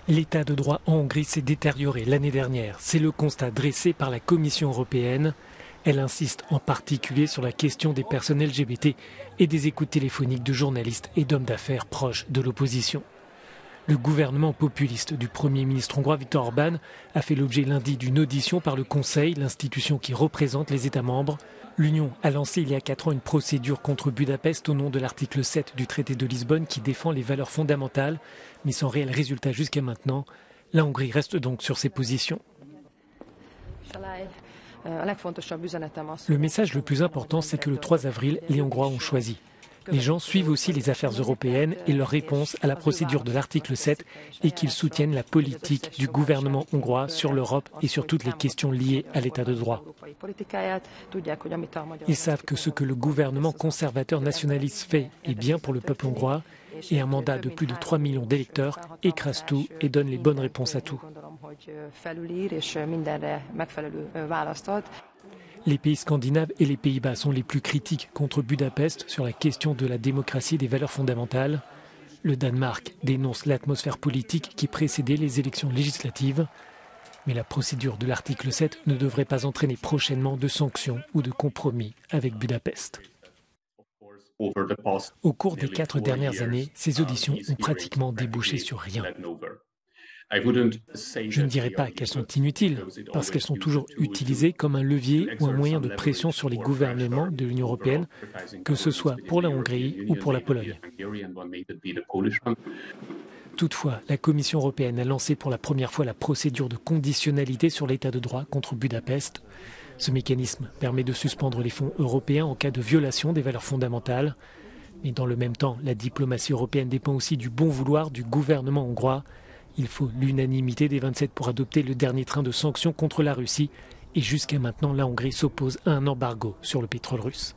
L'état de droit en Hongrie s'est détérioré l'année dernière. C'est le constat dressé par la Commission européenne. Elle insiste en particulier sur la question des personnes LGBT et des écoutes téléphoniques de journalistes et d'hommes d'affaires proches de l'opposition. Le gouvernement populiste du Premier ministre hongrois Viktor Orbán a fait l'objet lundi d'une audition par le Conseil, l'institution qui représente les États membres. L'Union a lancé il y a 4 ans une procédure contre Budapest au nom de l'article 7 du traité de Lisbonne qui défend les valeurs fondamentales, mais sans réel résultat jusqu'à maintenant. La Hongrie reste donc sur ses positions. Le message le plus important, c'est que le 3 avril, les Hongrois ont choisi. Les gens suivent aussi les affaires européennes et leur réponse à la procédure de l'article 7 et qu'ils soutiennent la politique du gouvernement hongrois sur l'Europe et sur toutes les questions liées à l'état de droit. Ils savent que ce que le gouvernement conservateur nationaliste fait est bien pour le peuple hongrois et un mandat de plus de 3 millions d'électeurs écrase tout et donne les bonnes réponses à tout. Les pays scandinaves et les Pays-Bas sont les plus critiques contre Budapest sur la question de la démocratie et des valeurs fondamentales. Le Danemark dénonce l'atmosphère politique qui précédait les élections législatives. Mais la procédure de l'article 7 ne devrait pas entraîner prochainement de sanctions ou de compromis avec Budapest. Au cours des 4 dernières années, ces auditions ont pratiquement débouché sur rien. Je ne dirais pas qu'elles sont inutiles, parce qu'elles sont toujours utilisées comme un levier ou un moyen de pression sur les gouvernements de l'Union européenne, que ce soit pour la Hongrie ou pour la Pologne. Toutefois, la Commission européenne a lancé pour la première fois la procédure de conditionnalité sur l'état de droit contre Budapest. Ce mécanisme permet de suspendre les fonds européens en cas de violation des valeurs fondamentales. Mais dans le même temps, la diplomatie européenne dépend aussi du bon vouloir du gouvernement hongrois. Il faut l'unanimité des 27 pour adopter le dernier train de sanctions contre la Russie. Et jusqu'à maintenant, la Hongrie s'oppose à un embargo sur le pétrole russe.